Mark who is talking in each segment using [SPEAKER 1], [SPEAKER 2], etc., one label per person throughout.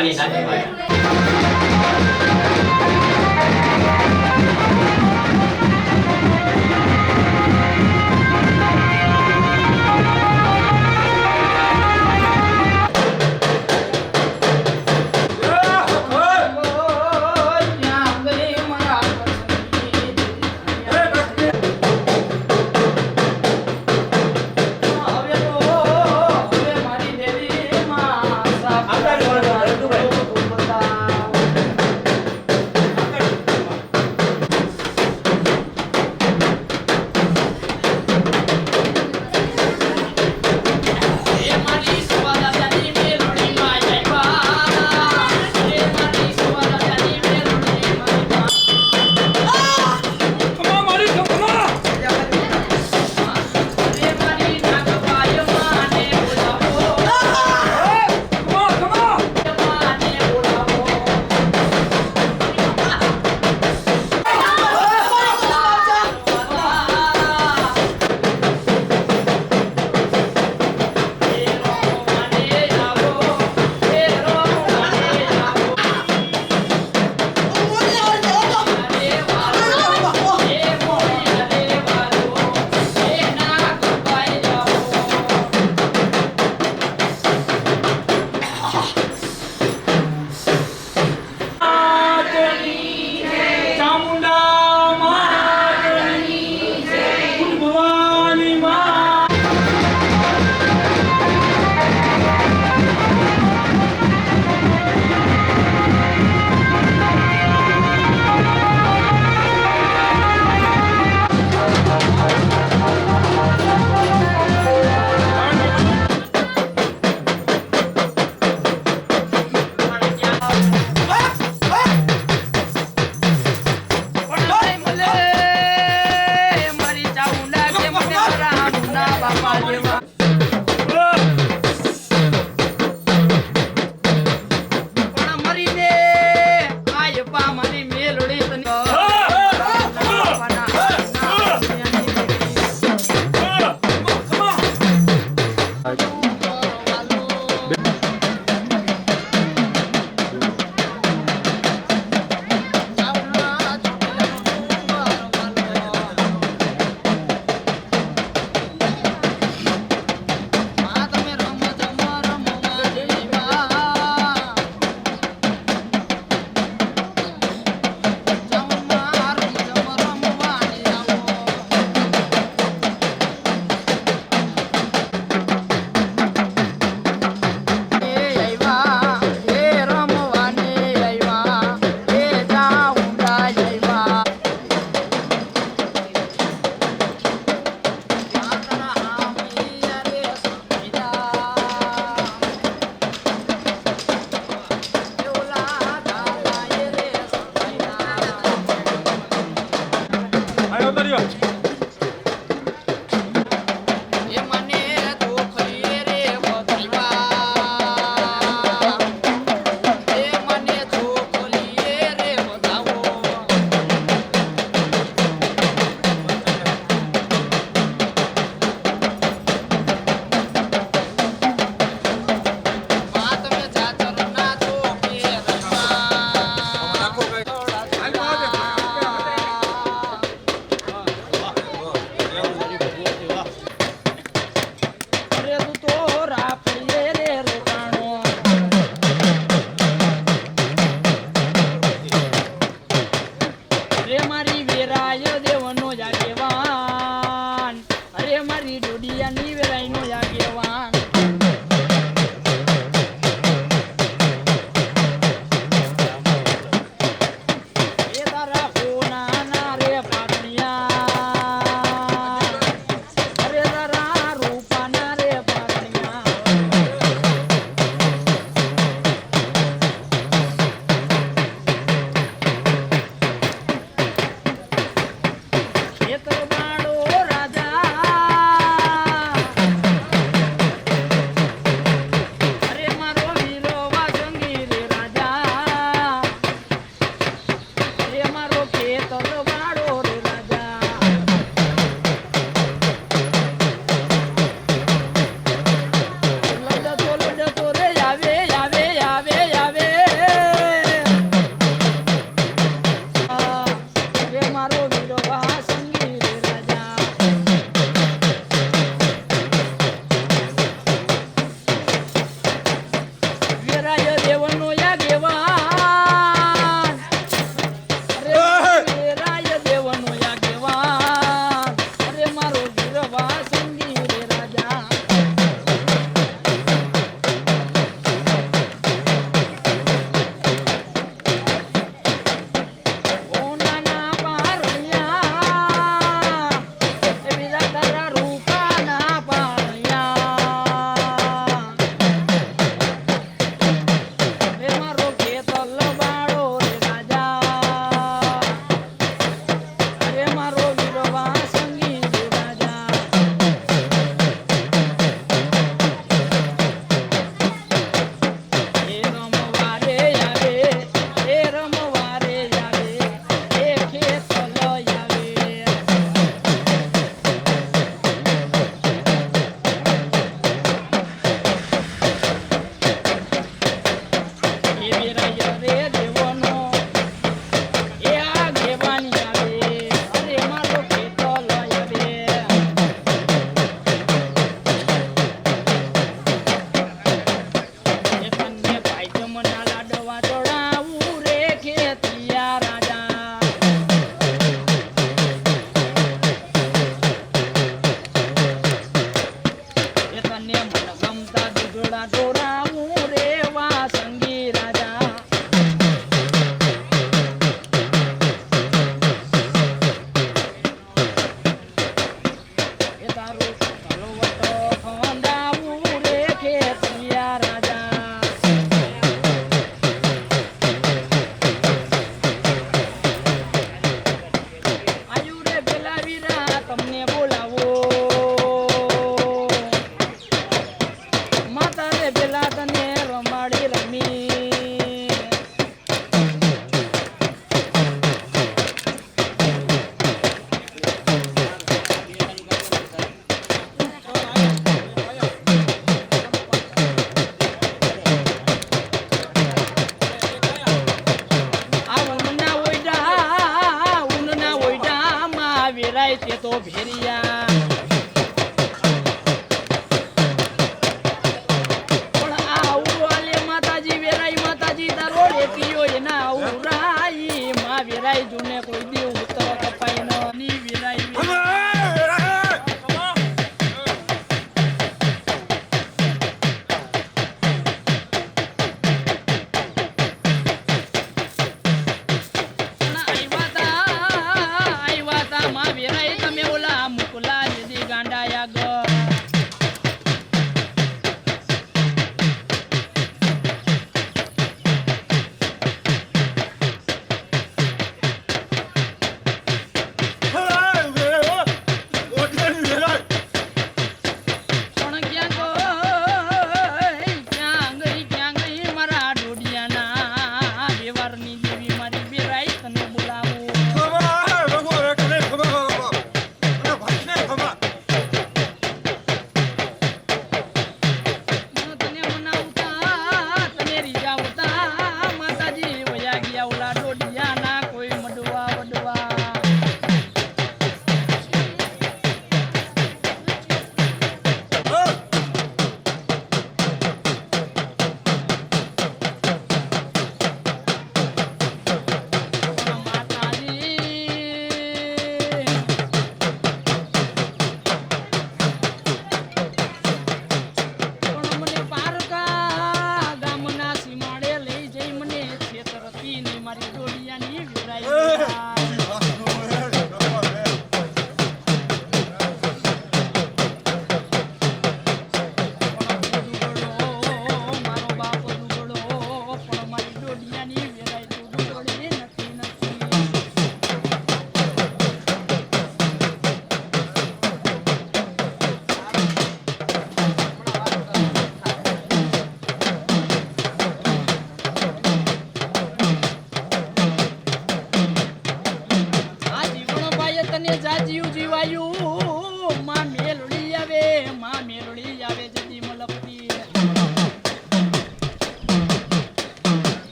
[SPEAKER 1] મારી સાચી વાત.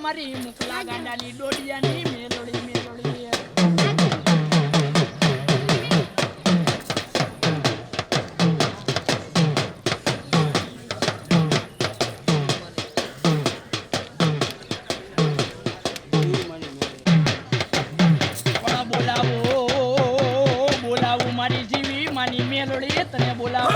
[SPEAKER 1] મારી મુકલા ગાંડાની ડોડિયાની મેલોડી મેલોડી બોલાવો બોલાવો મારી જીવી માની મેલોડી તને બોલાવો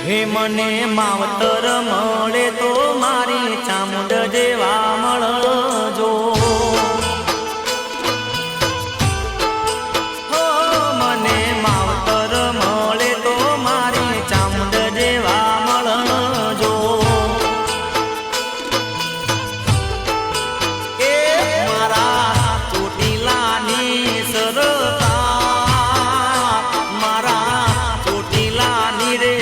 [SPEAKER 2] હે મને માવતર મળે તો મારી ચામુંડ જેવા મળજો હો મને માવતર મળે તો મારી ચામુંડ જેવા મળજો એ મારા ચોટીલાની સરતા મારા ચોટીલાની રે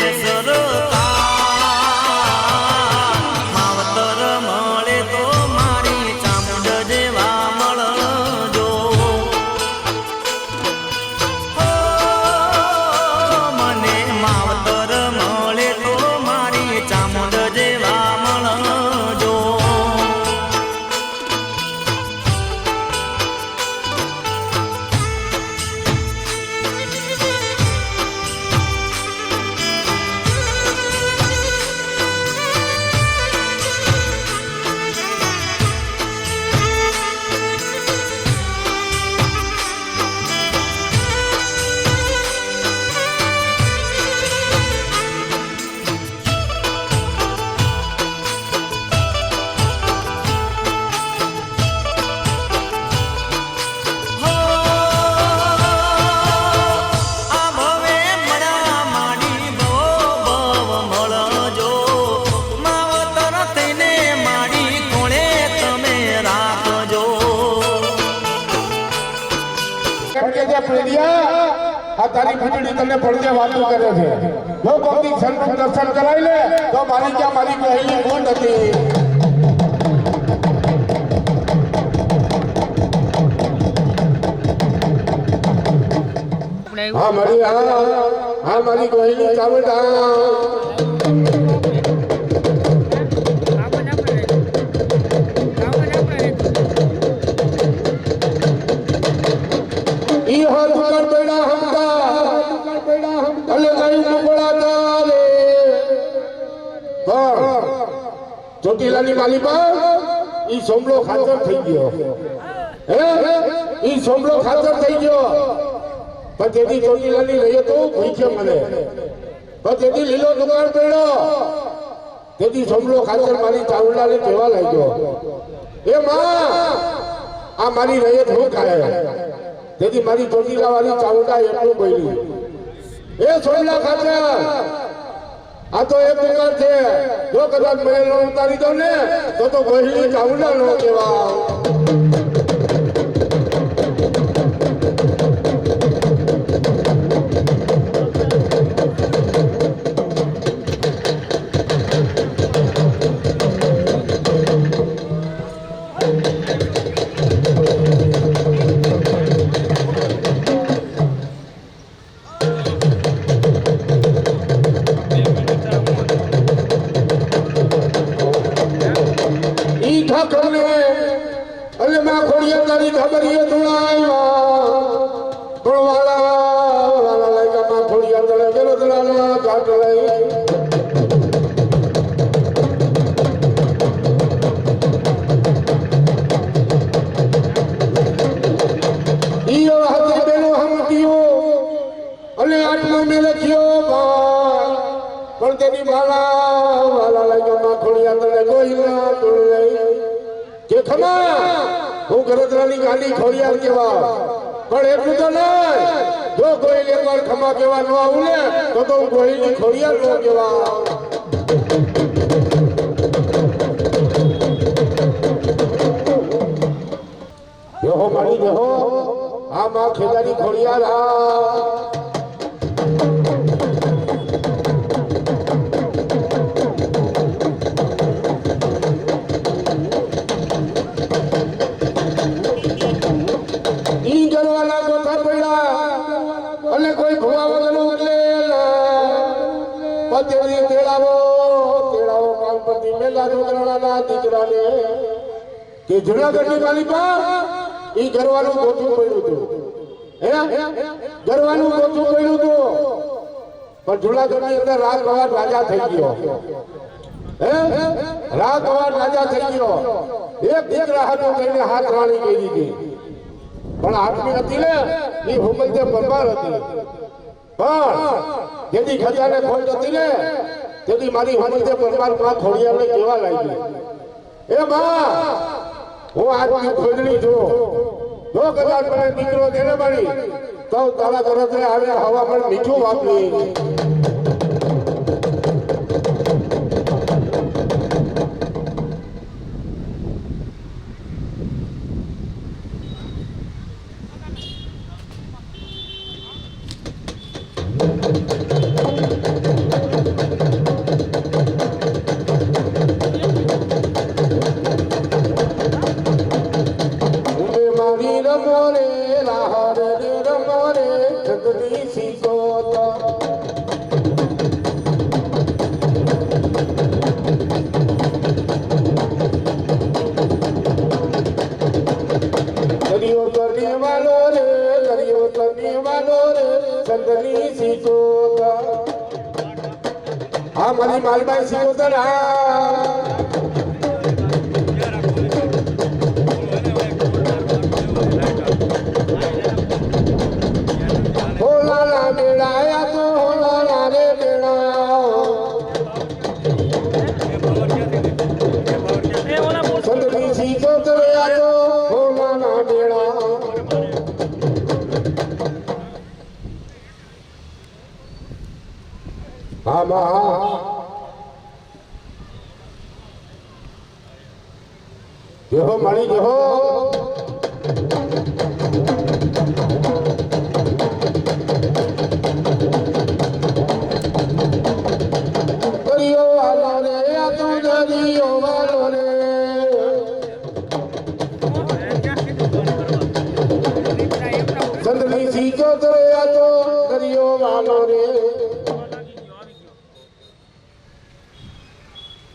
[SPEAKER 3] તારી ખીચડી તમને પડદે વાતો કરે છે જો કોઈ સંત દર્શન કરાવી લે તો મારી ક્યાં મારી પહેલી ગુણ હતી હા મારી પહેલી ચાવડા ચોટીલાની માલિકા ઈ સોમલો ખાતર થઈ ગયો ઈ સોમલો ખાતર થઈ ગયો પણ તેથી ચોટીલાની લઈએ તો ભૂખ્યો મળે પણ તેથી લીલો દુકાળ પડ્યો તેથી સોમલો ખાતર મારી ચાવડાને કહેવા લાગ્યો એ માં આ મારી રયત હું ખાય તેથી મારી ચોટીલા વાળી ચાવડા એટલું બોલી એ સોમલા ખાતર આ તો એક પ્રકાર છે જો કદાચ મહેલ નો ઉતારી દો ને તો વહેલી ચાવડા નો કહેવાય અરે માં ખોડિયા તારી ખબરીએ ધોળાવ્યા પણ વાલા લાગ્યા માં ખોડિયા તળે ગેલો તળાના ઘાટ લઈ ઈયો હાથે બેનો હમતીઓ અને આટલો મે લખ્યો પણ તેની વાલા લાગ્યા માં ખોડિયા તળે ગોઈલા તોડ લઈ કે ખમા હું ગરદરાની ગાડી ખોડિયાર કેવા પણ એટલું તો નહીં જો કોઈ એકવાર ખમા કેવા ન આવું ને તો હું કોઈની ખોડિયાર નો કેવા દેહો મારી દેહો આ માં ખેદારી ખોડિયાર કોઈ ભવા વગર ઉકલે પતેરી તેડાવો કાલપતિ મેલા છોકરાના દીકરાને કે જુનાગઢની માલિકા ઈ ઘરવાનું ગોઠું પડ્યું હતું ઘરવાનું ગોઠું પડ્યું હતું પણ જુનાગઢની અંદર રાજ રાજા થઈ ગયો રાજ રાજા થઈ ગયો એક દીકરા હતો કઈને હાથ રાણી કહી દીધી પણ આઠમી હતી ને એ હુમલદે પરમાર હતી પણ જેથી ખજાને ખોટ હતી ને તેથી મારી હમતે પરમાત્મા ખોડિયાને કેવા લાગી એ માં હું આજની ખોજણી છું જો કદાચ મને દીકરો દેને મળી તો તારા તરફ આવે હવા પણ મીઠું વાપરી મારી માલબાઈ સિકોતર હોલાલા બેડાયા તો હોલાલા રે બેડા સંતની સિકોતર આયો હોલાલા બેડા આમાં જેહો મળી જેહો દરિયો વાલો રે આ તો દરિયો વાલો રે સંતની સીચો તો આ તો દરિયો વાલો રે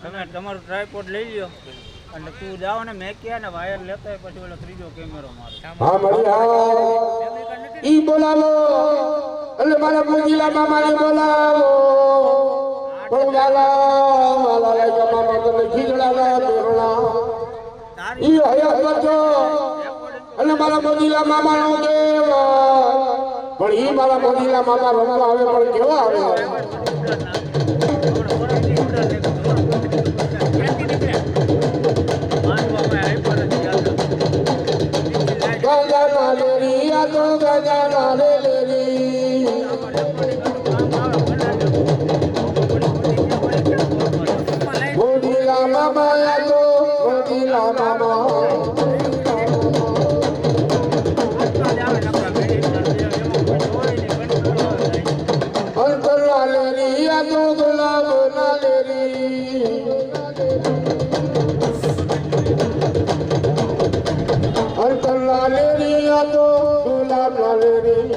[SPEAKER 4] તમે તમારું ટ્રાયપોડ લઈ લ્યો અને તું જાઓ ને મેં ક્યાં ને વાયર લેતો હોય પછી ઓલો ત્રીજો કેમેરો મારો
[SPEAKER 3] હા મળી હા ઈ બોલાવો એટલે મારા મોજીલા મામાને બોલાવો બોલાલા વાલા લે મામા તો ખીજડા ના બેરણા ઈ હયા કરજો એટલે મારા મોજીલા મામાનો કેવા પણ ઈ મારા મોજીલા મામા રમવા આવે પણ કેવા આવે ગજાના લેરી આ તો ગજાના લેરી મોજીલા મામા આ તો મોજીલા મામા અંતર લેરી આ તો ગુલાબ ના લેરી અંતર લેરી આ તો ગુલાબ ના લેરી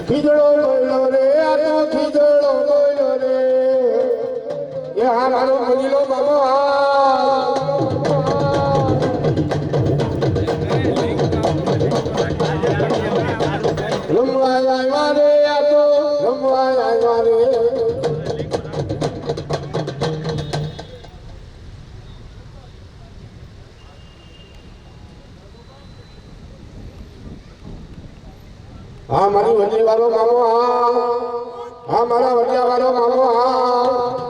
[SPEAKER 3] ખીજડો બોલ્યો રે આ તો ખીજડો બોલ્યો રે એ હા મારો મોજીલો બાબો રમવા આવ્યા રે આ તો રમવા આવ્યા રે હા મારી વડી વાળો મામો હા મારા વડિયા વાળો મામો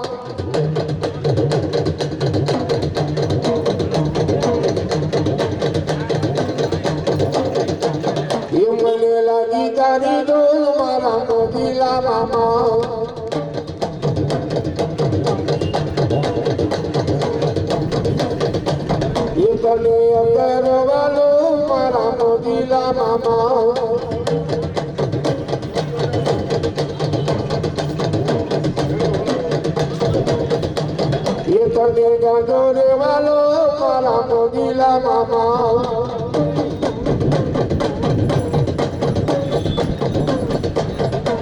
[SPEAKER 3] મને લાગી તારી ડોલ મારા મોજીલા મામા એ તને અગરવાલો મારા મોજીલા મામા એ તને ગાંધો રેવાલો મારા મોજીલા મામા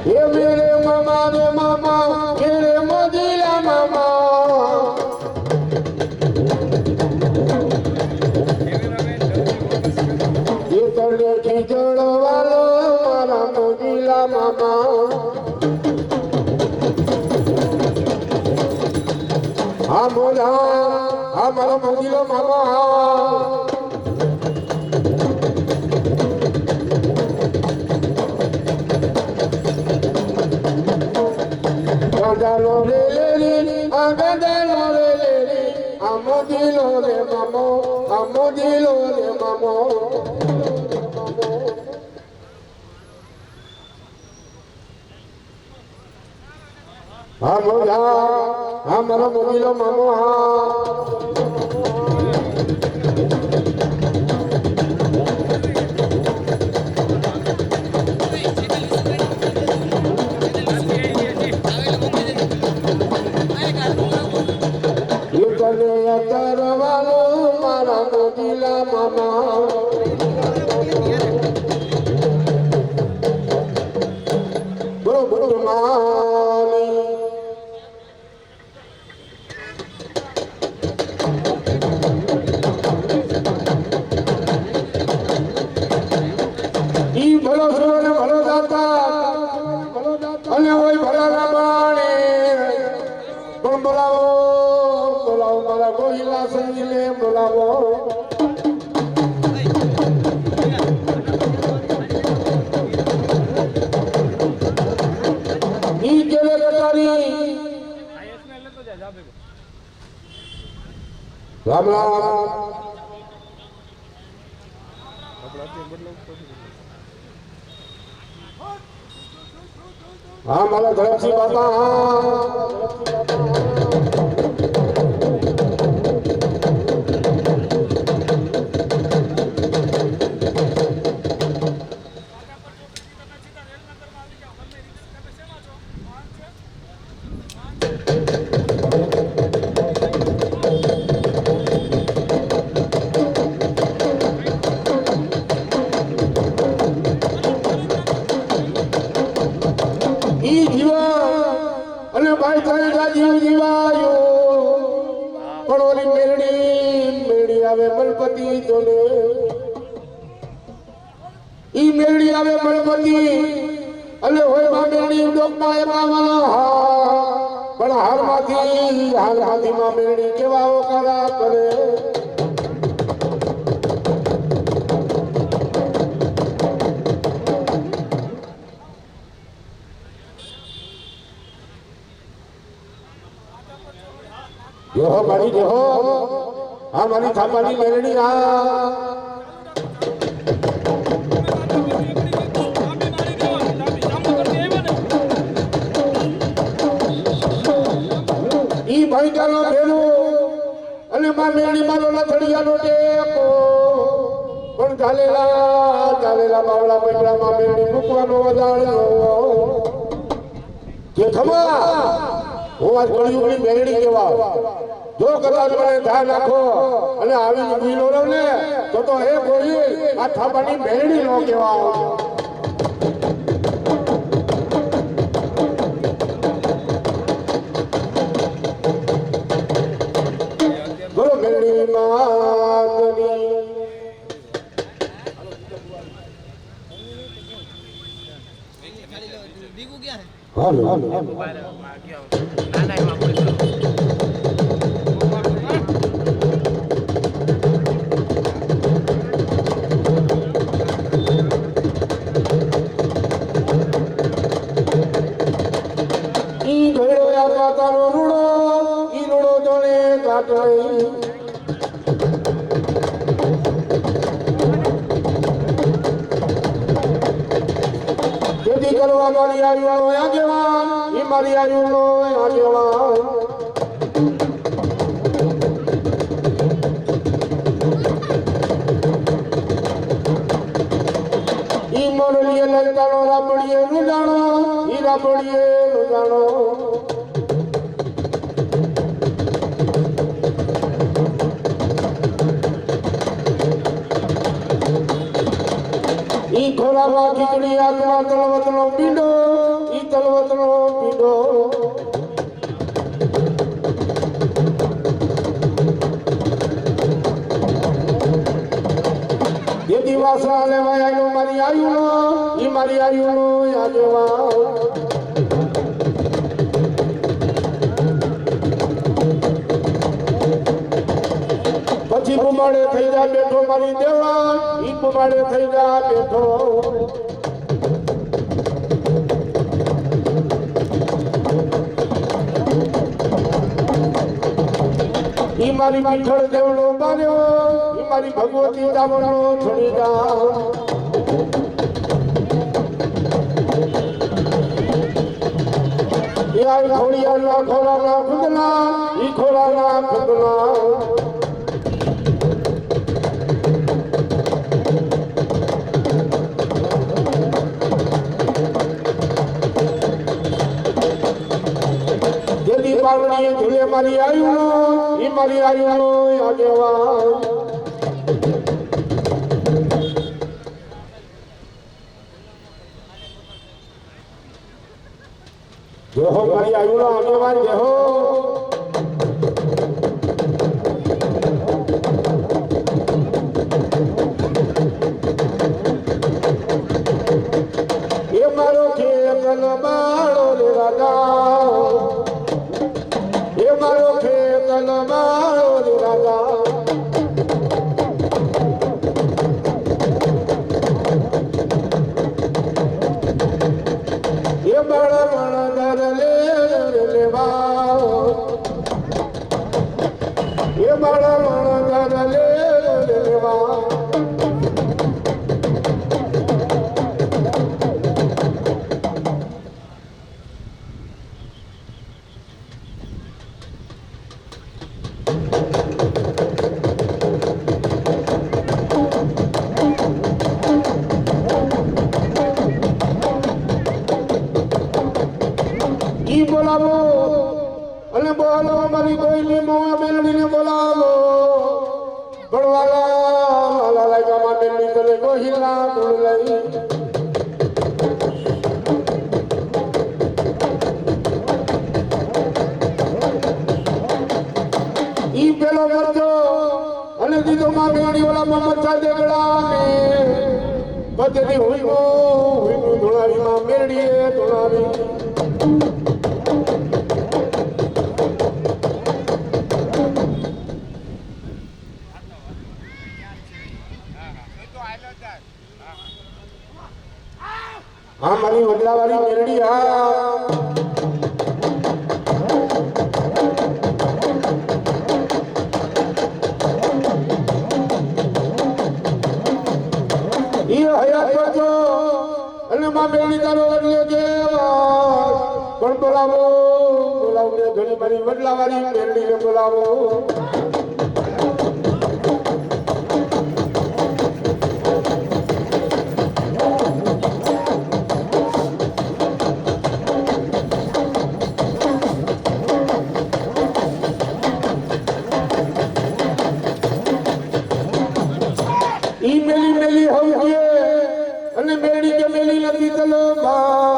[SPEAKER 3] ये मेरे मामा रे मामा मेरे मोजीला मामा ये तड़े खींचड़ वालो मारा मोजीला मामा हाँ मोला આ મારો મોજીલો મામા હા ગંધાલો રે રે આ ગંધાલો રે રે આ મોજીલો રે મામો આ મોજીલો રે મામો હા મોજા હા મારો મોજીલો મામો હા કરવાલો મારા મોજીલા મામા બરોબર માની ઈ ભલો સુરો ને ભલો દાતા અને હોય ભલા બાણે પણ બોલાવો બોલાવો મારા ગોહિલા સંગીને બોલાવો ઈ કેલે કટારી રામ રામ હા મારા ધરમસિંહ બાપા ઈ જીવા અને ભાઈ તારી જીવ જીવાયો પણ ઓલી મેરડી આવે મલપતિ જોને ઈ મેરડી આવે મલપતિ અને હોય માં મેરડી ડોકમાં એમાં હા પણ હારમાંથી માં મેરડી કેવા ઓકારા કરે જોહો મારી જોહો આ મારી થાપાની મેરડી આ ઈ ભાઈ ચાલો ભેલો અને માં મેરડી મારો લથડિયાનો ટેકો પણ ચાલેલા બાવળા પૈકડામાં મેરડી મૂકવાનો વધારો કે ખમા હું આજ કળિયુગની મેરડી કેવા જો કદાચ મને ધા નાખો અને આવીને બીલો રહું ને તો હે ગોળી આ થાપાની મેરડી નો કેવા બોલો મેરડી માતની હાલો ઈ ઘડો યા કાકાનો રૂડો ઈ રૂડો જોને કાટળી જેથી કરવા મારી આયુનો આગેવાન ઈ મારી આયુનો આગેવાન ઈ મોરલીએ લલકાનો રાપડીએ નું જાણો ઈ રાપડીએ નું જાણો ઈ ખોરામાં ખીચડી આત્મા તલવતનો પીંડો ઈ તલવતનો પીંડો એ દિવાસા લેવાય મારી આયુનો ઈ મારી આયુનો આગેવાન કુમાડે થઈ જા બેઠો મારી દેવા ઈ કુમાડે થઈ જા બેઠો ઈ મારી મીઠળ દેવડો માર્યો ઈ મારી ભગવતી દામણો છોડી જા યાર ખોડિયા ના ખોરા ના ખુદના ઈ ખોરા ના ખુદના જેદી પાવણીએ ઝૂલે મારી આયુનો ઈ મારી આયુનો આગેવા જેહો મારી આયુનો આગેવાન જેહો એ મારો ખેતન બાળો રે રાજા એ મારો ખેતન બાળો રે રાજા એ બાળા માણા લેવા એ બાળા માણા લેવા ઈ બોલાવો અને બોલો મારી કોઈની મોવા બેલડીને બોલાવો ભણવાલા વાલા લાગ્યામાં બેલડી તને ગોહિલા ધૂળ લઈ ઈ પેલો મરજો અને દીધો માં બેલડી ઓલા મોહમ્મદ સાદે ગળાને બધેથી હુઈનું ધોળાવી માં બેલડીએ ધોળાવી હા મારી વડલાવાળી મેરડી હા ઈ હયાત કરજો અને માં મેરડી તારો વડલો જેવા પણ બોલાવો બોલાવો ઘણી મારી વડલાવાળી મેરડીને બોલાવો ઈ મેલી મેલી હવજે અને મેળી કે મેલી નથી તલો બા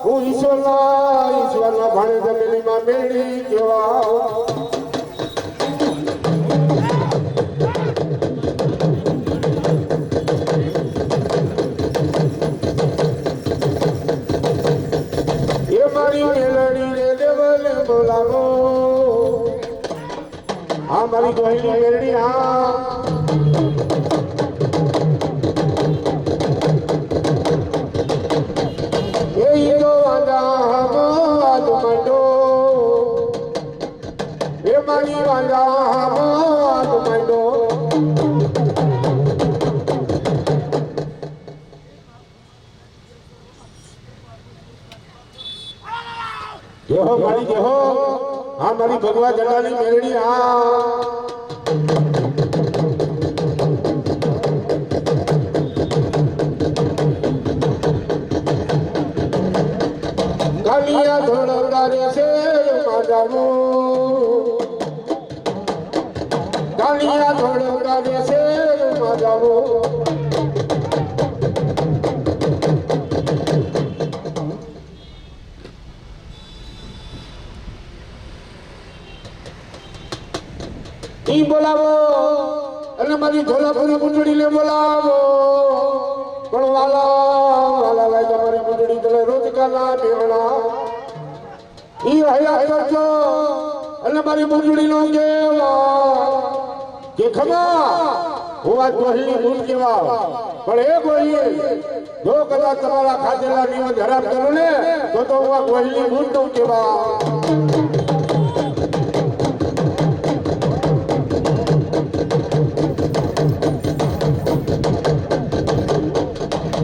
[SPEAKER 3] હું ઈશ્વરના ભાણે જમેલી માં મેળી કેવા એ મારી મેલડી રે દેવલે બોલાવો હા મારી ગોહિલી મેરડી હા મારી વાલા માંડો જેહો મારી જેહો હા મારી ભગવા જગાની મેરડી હા કાલિયા ધોળા રે છે માજાનો કાલિયા ધોળા રે છે માજાનો ઈ બોલાવો અને મારી ઢોલાપુરી કુંડળીને બોલાવો પણ વાલા લાગ્યા મારી કુંડળી તને રોજકાના બેવડા ઈ હયા કરજો અને મારી કુંડળીનો કેવા કે ખમા હું આ ગોહિલની ભૂલ કેવા પણ એ ગોહિલ જો કદાચ તમારા ખાધેલા નિયમ હરામ કરું ને તો હું આ ગોહિલની ભૂલ તો કેવા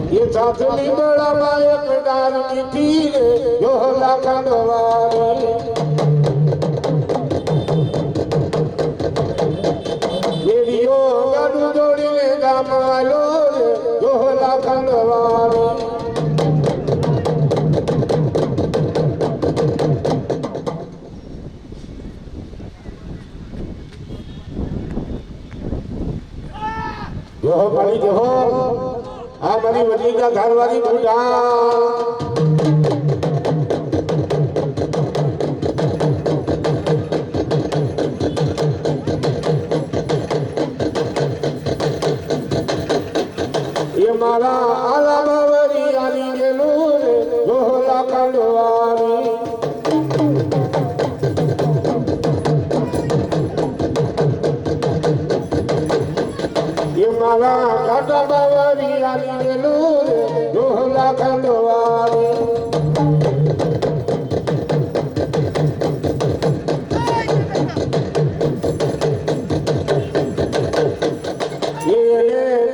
[SPEAKER 3] ये साथली बड़ा मायक डार मीठी रे जो लाखन वारी ये रियो गाडू जोड़ी ले गामालो रे जो लाखन वारी जो मारी जो આ મારી વડીલા ઘરવાળી બુઢા એ મારા આલા બાવરી આલી ગેલું રે જોહલા કંડવારી એ મારા કાટા બાવરી આલી ગેલું રે જોહલા કંડવારી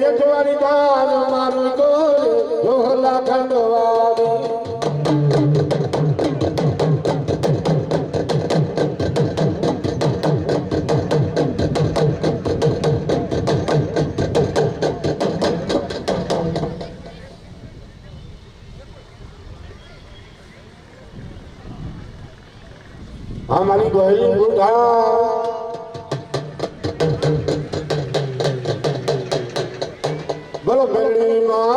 [SPEAKER 3] જેઠવારી દાન મારું ગોરે જોહલા ખંડવારી આ મારી ગોહિલ બુઢા બોલો મેળી માં